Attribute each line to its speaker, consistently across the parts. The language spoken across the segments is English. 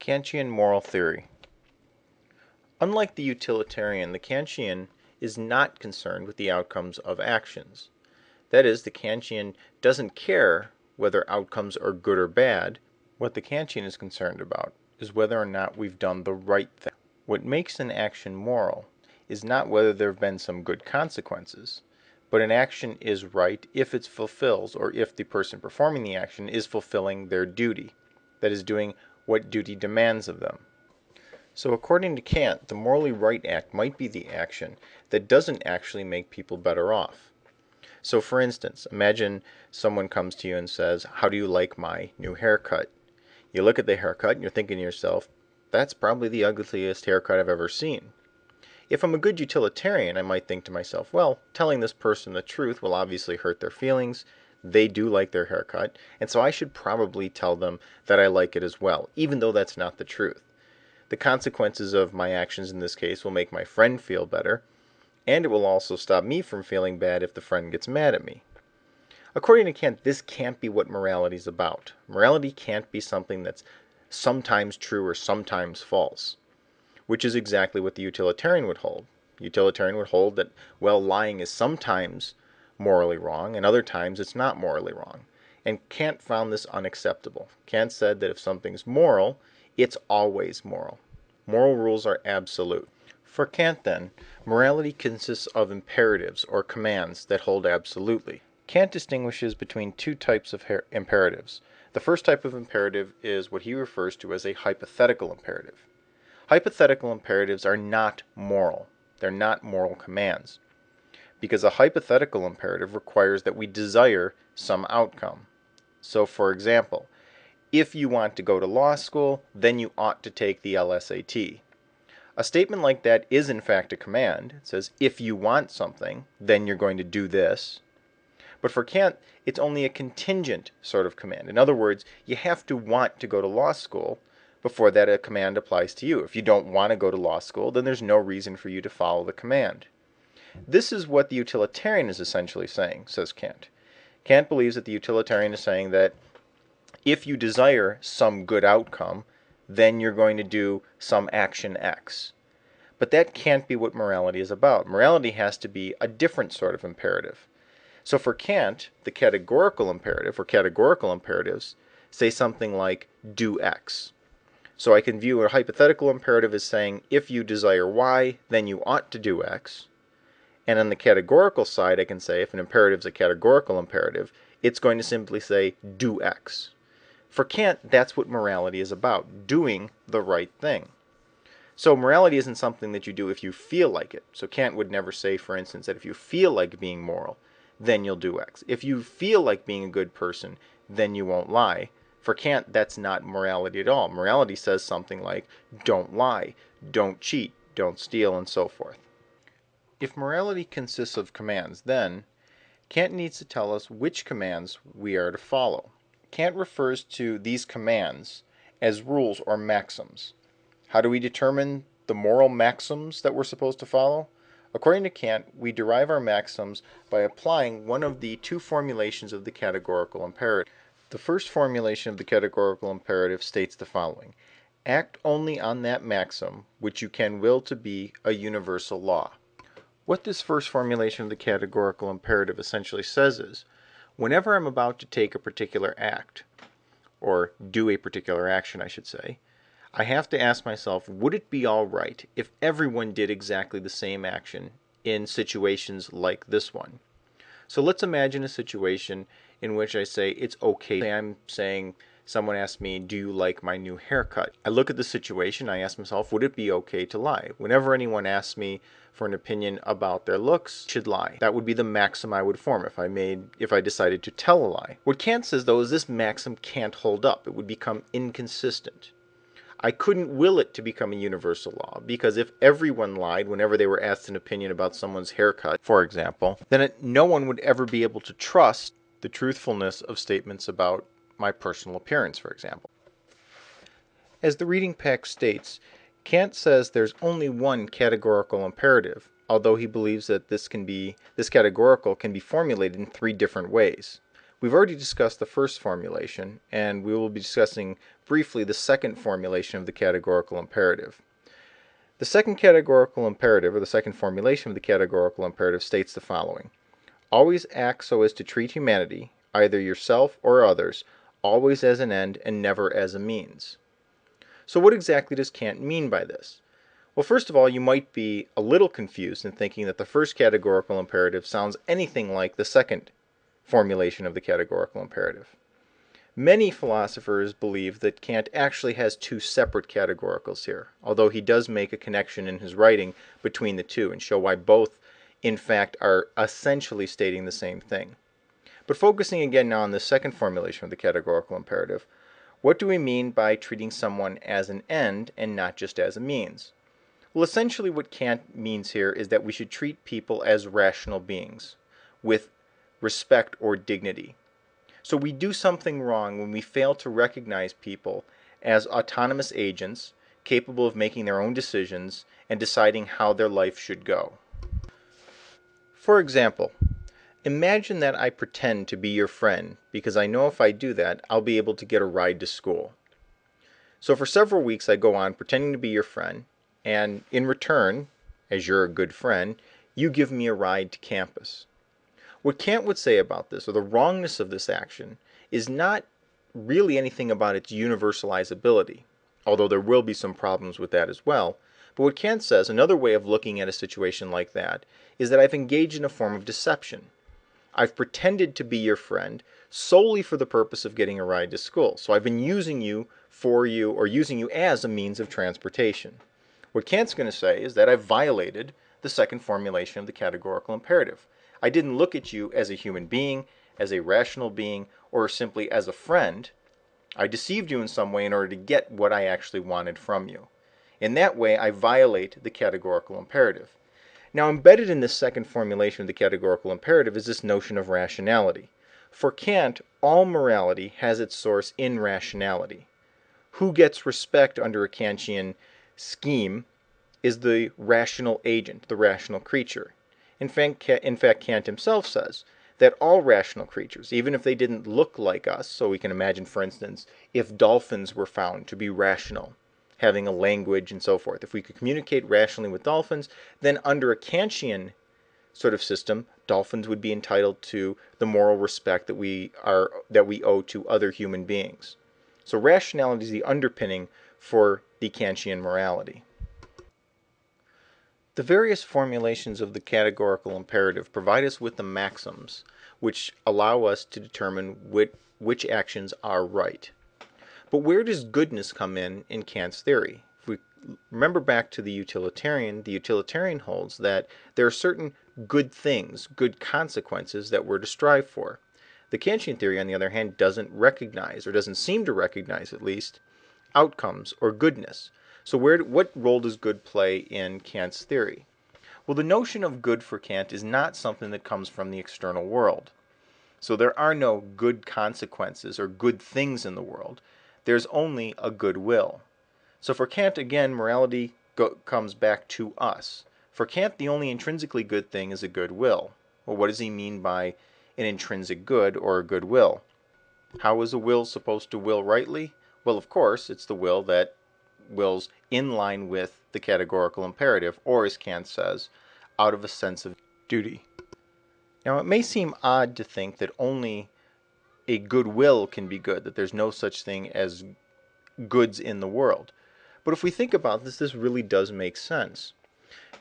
Speaker 1: Kantian moral theory. Unlike the utilitarian, the Kantian is not concerned with the outcomes of actions. That is, the Kantian doesn't care whether outcomes are good or bad. What the Kantian is concerned about is whether or not we've done the right thing. What makes an action moral is not whether there have been some good consequences, but an action is right if it fulfills, or if the person performing the action is fulfilling their duty, that is, doing what duty demands of them. So according to Kant, the morally right act might be the action that doesn't actually make people better off. So for instance, imagine someone comes to you and says, "How do you like my new haircut?" You look at the haircut and you're thinking to yourself, "That's probably the ugliest haircut I've ever seen." If I'm a good utilitarian, I might think to myself, well, telling this person the truth will obviously hurt their feelings. They do like their haircut, and so I should probably tell them that I like it as well, even though that's not the truth. The consequences of my actions in this case will make my friend feel better, and it will also stop me from feeling bad if the friend gets mad at me. According to Kant, this can't be what morality is about. Morality can't be something that's sometimes true or sometimes false, which is exactly what the utilitarian would hold. The utilitarian would hold that, well, lying is sometimes morally wrong, and other times it's not morally wrong. And Kant found this unacceptable. Kant said that if something's moral, it's always moral. Moral rules are absolute. For Kant, then, morality consists of imperatives or commands that hold absolutely. Kant distinguishes between two types of imperatives. The first type of imperative is what he refers to as a hypothetical imperative. Hypothetical imperatives are not moral. They're not moral commands, because a hypothetical imperative requires that we desire some outcome. So, for example, if you want to go to law school, then you ought to take the LSAT. A statement like that is in fact a command. It says, if you want something, then you're going to do this. But for Kant, it's only a contingent sort of command. In other words, you have to want to go to law school before that command applies to you. If you don't want to go to law school, then there's no reason for you to follow the command. This is what the utilitarian is essentially saying, says Kant. Kant believes that the utilitarian is saying that if you desire some good outcome, then you're going to do some action X. But that can't be what morality is about. Morality has to be a different sort of imperative. So for Kant, the categorical imperative, or categorical imperatives, say something like, do X. So I can view a hypothetical imperative as saying, if you desire Y, then you ought to do X. And on the categorical side, I can say, if an imperative is a categorical imperative, it's going to simply say, do X. For Kant, that's what morality is about, doing the right thing. So morality isn't something that you do if you feel like it. So Kant would never say, for instance, that if you feel like being moral, then you'll do X. If you feel like being a good person, then you won't lie. For Kant, that's not morality at all. Morality says something like, don't lie, don't cheat, don't steal, and so forth. If morality consists of commands, then Kant needs to tell us which commands we are to follow. Kant refers to these commands as rules or maxims. How do we determine the moral maxims that we're supposed to follow? According to Kant, we derive our maxims by applying one of the two formulations of the categorical imperative. The first formulation of the categorical imperative states the following: act only on that maxim which you can will to be a universal law. What this first formulation of the categorical imperative essentially says is, whenever I'm about to take a particular act, or do a particular action, I should say, I have to ask myself, would it be all right if everyone did exactly the same action in situations like this one? So let's imagine a situation in which I say it's okay. I'm saying someone asks me, do you like my new haircut? I look at the situation, I ask myself, would it be okay to lie? Whenever anyone asks me for an opinion about their looks, I should lie. That would be the maxim I would form if I decided to tell a lie. What Kant says, though, is this maxim can't hold up. It would become inconsistent. I couldn't will it to become a universal law, because if everyone lied whenever they were asked an opinion about someone's haircut, for example, then no one would ever be able to trust the truthfulness of statements about my personal appearance, for example. As the reading pack states, Kant says there's only one categorical imperative, although he believes that this categorical can be formulated in three different ways. We've already discussed the first formulation, and we will be discussing briefly the second formulation of the categorical imperative. The second categorical imperative, or the second formulation of the categorical imperative, states the following: always act so as to treat humanity, either yourself or others, always as an end and never as a means. So what exactly does Kant mean by this? Well, first of all, you might be a little confused in thinking that the first categorical imperative sounds anything like the second formulation of the categorical imperative. Many philosophers believe that Kant actually has two separate categoricals here, although he does make a connection in his writing between the two and show why both, in fact, are essentially stating the same thing. But focusing again now on the second formulation of the categorical imperative, what do we mean by treating someone as an end and not just as a means? Well, essentially what Kant means here is that we should treat people as rational beings, with respect or dignity. So we do something wrong when we fail to recognize people as autonomous agents, capable of making their own decisions and deciding how their life should go. For example, imagine that I pretend to be your friend because I know if I do that, I'll be able to get a ride to school. So for several weeks I go on pretending to be your friend, and in return, as you're a good friend, you give me a ride to campus. What Kant would say about this, or the wrongness of this action, is not really anything about its universalizability, although there will be some problems with that as well. But what Kant says, another way of looking at a situation like that, is that I've engaged in a form of deception. I've pretended to be your friend solely for the purpose of getting a ride to school. So I've been using you for you, or using you as a means of transportation. What Kant's going to say is that I've violated the second formulation of the categorical imperative. I didn't look at you as a human being, as a rational being, or simply as a friend. I deceived you in some way in order to get what I actually wanted from you. In that way, I violate the categorical imperative. Now, embedded in this second formulation of the categorical imperative is this notion of rationality. For Kant, all morality has its source in rationality. Who gets respect under a Kantian scheme is the rational agent, the rational creature. In fact, Kant himself says that all rational creatures, even if they didn't look like us, so we can imagine, for instance, if dolphins were found to be rational, having a language and so forth, if we could communicate rationally with dolphins, then under a Kantian sort of system, dolphins would be entitled to the moral respect that we owe to other human beings. So rationality is the underpinning for the Kantian morality. The various formulations of the categorical imperative provide us with the maxims which allow us to determine which actions are right. But where does goodness come in Kant's theory? If we remember back to the utilitarian holds that there are certain good things, good consequences that we're to strive for. The Kantian theory, on the other hand, doesn't recognize, or doesn't seem to recognize at least, outcomes or goodness. So what role does good play in Kant's theory? Well, the notion of good for Kant is not something that comes from the external world. So there are no good consequences or good things in the world. There's only a good will. So for Kant, again, morality comes back to us. For Kant, the only intrinsically good thing is a good will. Well, what does he mean by an intrinsic good or a good will? How is a will supposed to will rightly? Well, of course, it's the will that wills in line with the categorical imperative, or as Kant says, out of a sense of duty. Now, it may seem odd to think that only a good will can be good, that there's no such thing as goods in the world. But if we think about this, this really does make sense.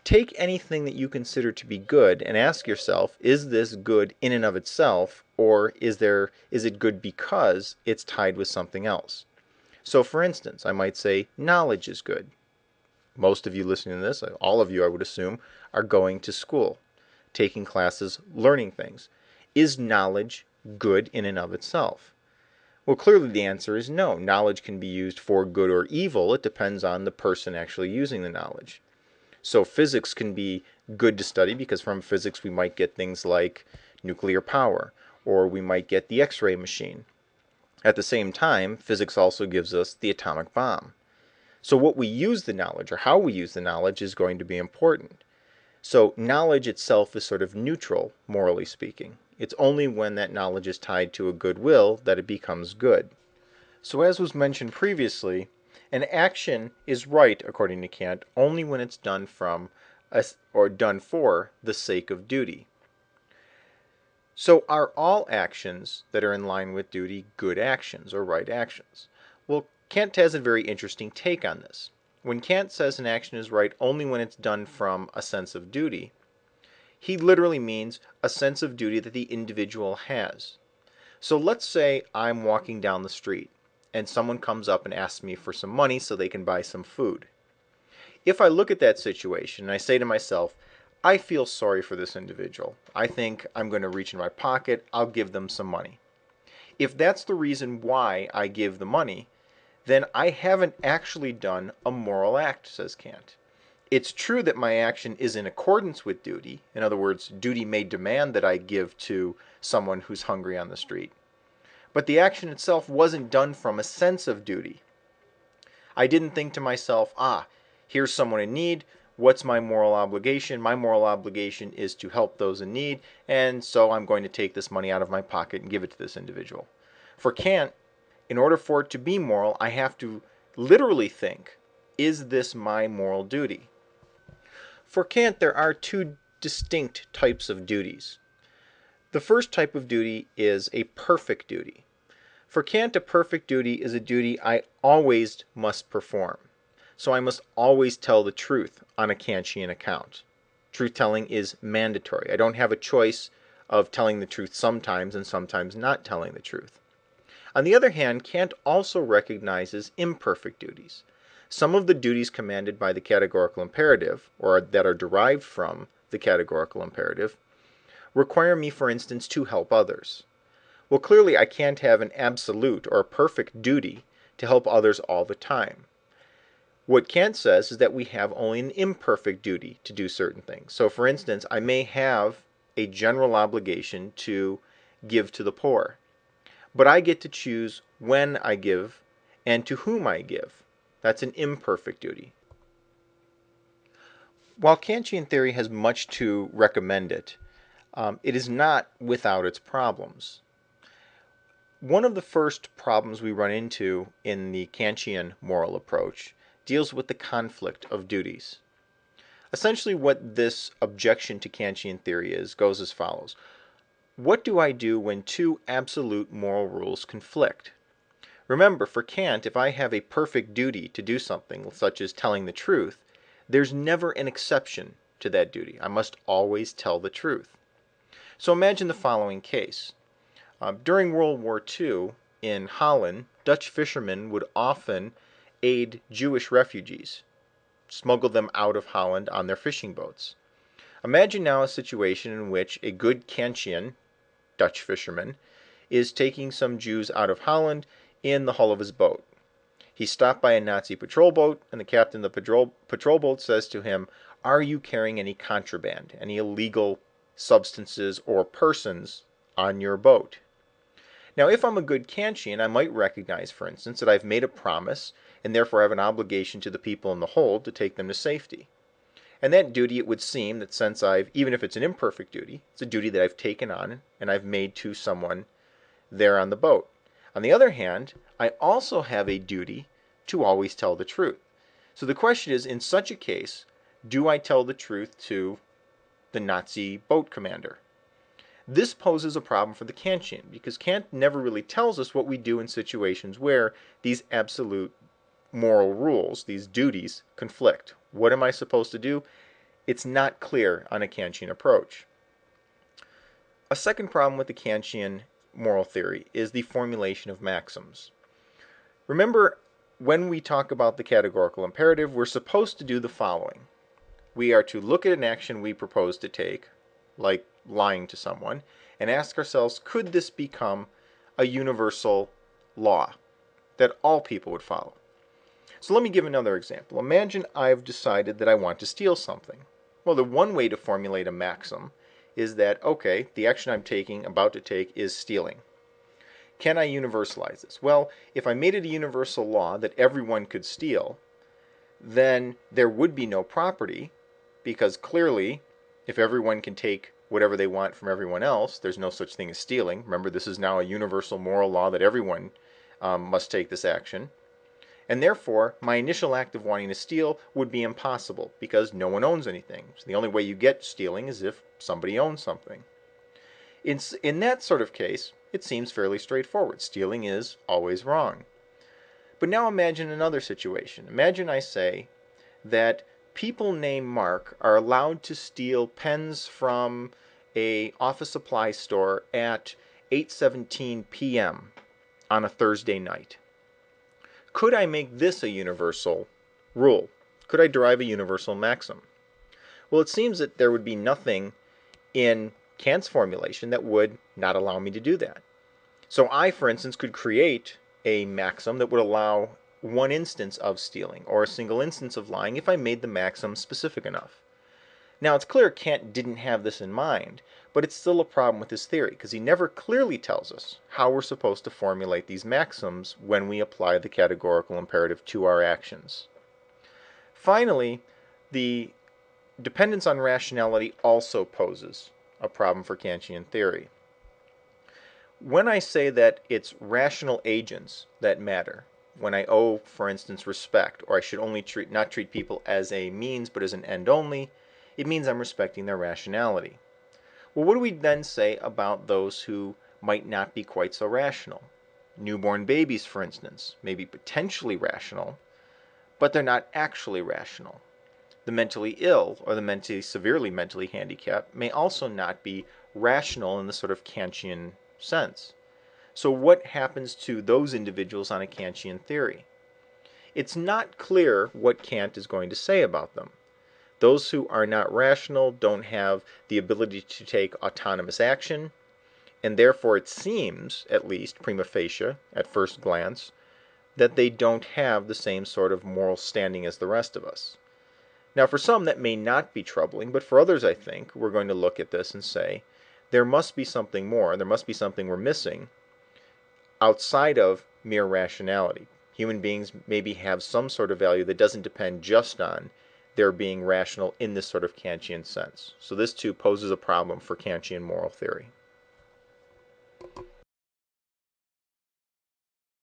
Speaker 1: Take anything that you consider to be good and ask yourself, is this good in and of itself, or is it good because it's tied with something else? So for instance, I might say knowledge is good. Most of you listening to this, all of you I would assume, are going to school, taking classes, learning things. Is knowledge good in and of itself? Well, clearly the answer is no. Knowledge can be used for good or evil. It depends on the person actually using the knowledge. So physics can be good to study because from physics we might get things like nuclear power, or we might get the X-ray machine. At the same time, physics also gives us the atomic bomb. So what we use the knowledge, or how we use the knowledge, is going to be important. So knowledge itself is sort of neutral, morally speaking. It's only when that knowledge is tied to a good will that it becomes good. So as was mentioned previously, an action is right, according to Kant, only when it's done from or done for the sake of duty. So are all actions that are in line with duty good actions or right actions? Well, Kant has a very interesting take on this. When Kant says an action is right only when it's done from a sense of duty, he literally means a sense of duty that the individual has. So let's say I'm walking down the street and someone comes up and asks me for some money so they can buy some food. If I look at that situation and I say to myself, I feel sorry for this individual. I think I'm going to reach in my pocket, I'll give them some money. If that's the reason why I give the money, then I haven't actually done a moral act, says Kant. It's true that my action is in accordance with duty. In other words, duty may demand that I give to someone who's hungry on the street. But the action itself wasn't done from a sense of duty. I didn't think to myself, here's someone in need. What's my moral obligation? My moral obligation is to help those in need, and so I'm going to take this money out of my pocket and give it to this individual. For Kant, in order for it to be moral, I have to literally think, is this my moral duty? For Kant, there are two distinct types of duties. The first type of duty is a perfect duty. For Kant, a perfect duty is a duty I always must perform. So I must always tell the truth on a Kantian account. Truth-telling is mandatory. I don't have a choice of telling the truth sometimes and sometimes not telling the truth. On the other hand, Kant also recognizes imperfect duties. Some of the duties commanded by the categorical imperative, or that are derived from the categorical imperative, require me, for instance, to help others. Well, clearly I can't have an absolute or a perfect duty to help others all the time. What Kant says is that we have only an imperfect duty to do certain things. So, for instance, I may have a general obligation to give to the poor, but I get to choose when I give and to whom I give. That's an imperfect duty. While Kantian theory has much to recommend it, it is not without its problems. One of the first problems we run into in the Kantian moral approach deals with the conflict of duties. Essentially, what this objection to Kantian theory goes as follows. What do I do when two absolute moral rules conflict? Remember, for Kant, if I have a perfect duty to do something, such as telling the truth, there's never an exception to that duty. I must always tell the truth. So imagine the following case. During World War II in Holland, Dutch fishermen would often aid Jewish refugees, smuggle them out of Holland on their fishing boats. Imagine now a situation in which a good Kantian Dutch fisherman is taking some Jews out of Holland in the hull of his boat. He's stopped by a Nazi patrol boat, and the captain of the patrol boat says to him, "Are you carrying any contraband, any illegal substances or persons on your boat?" Now, if I'm a good Kantian, I might recognize, for instance, that I've made a promise and therefore have an obligation to the people in the hold to take them to safety. And that duty, it would seem that since even if it's an imperfect duty, it's a duty that I've taken on and I've made to someone there on the boat. On the other hand, I also have a duty to always tell the truth. So the question is, in such a case, do I tell the truth to the Nazi boat commander? This poses a problem for the Kantian, because Kant never really tells us what we do in situations where these absolute moral rules, these duties, conflict. What am I supposed to do? It's not clear on a Kantian approach. A second problem with the Kantian moral theory is the formulation of maxims. Remember, when we talk about the categorical imperative, we're supposed to do the following. We are to look at an action we propose to take, like lying to someone, and ask ourselves, could this become a universal law that all people would follow? So let me give another example. Imagine I've decided that I want to steal something. Well, the one way to formulate a maxim is that, okay, the action I'm about to take is stealing. Can I universalize this? Well, if I made it a universal law that everyone could steal, then there would be no property, because clearly, if everyone can take whatever they want from everyone else. There's no such thing as stealing. Remember, this is now a universal moral law that everyone must take this action. And therefore, my initial act of wanting to steal would be impossible because no one owns anything. So the only way you get stealing is if somebody owns something. In that sort of case, it seems fairly straightforward. Stealing is always wrong. But now imagine another situation. Imagine I say that people named Mark are allowed to steal pens from a office supply store at 8:17 p.m. on a Thursday night. Could I make this a universal rule? Could I derive a universal maxim? Well, it seems that there would be nothing in Kant's formulation that would not allow me to do that. So I, for instance, could create a maxim that would allow one instance of stealing or a single instance of lying if I made the maxim specific enough. Now, it's clear Kant didn't have this in mind, but it's still a problem with his theory because he never clearly tells us how we're supposed to formulate these maxims when we apply the categorical imperative to our actions. Finally, the dependence on rationality also poses a problem for Kantian theory. When I say that it's rational agents that matter, when I owe, for instance, respect, or I should only not treat people as a means but as an end only, it means I'm respecting their rationality. Well, what do we then say about those who might not be quite so rational? Newborn babies, for instance, may be potentially rational, but they're not actually rational. The mentally ill or the severely mentally handicapped may also not be rational in the sort of Kantian sense. So what happens to those individuals on a Kantian theory? It's not clear what Kant is going to say about them. Those who are not rational don't have the ability to take autonomous action, and therefore it seems, at least prima facie, at first glance, that they don't have the same sort of moral standing as the rest of us. Now, for some that may not be troubling, but for others, I think, we're going to look at this and say, there must be something more, there must be something we're missing outside of mere rationality. Human beings maybe have some sort of value that doesn't depend just on their being rational in this sort of Kantian sense. So this too poses a problem for Kantian moral theory.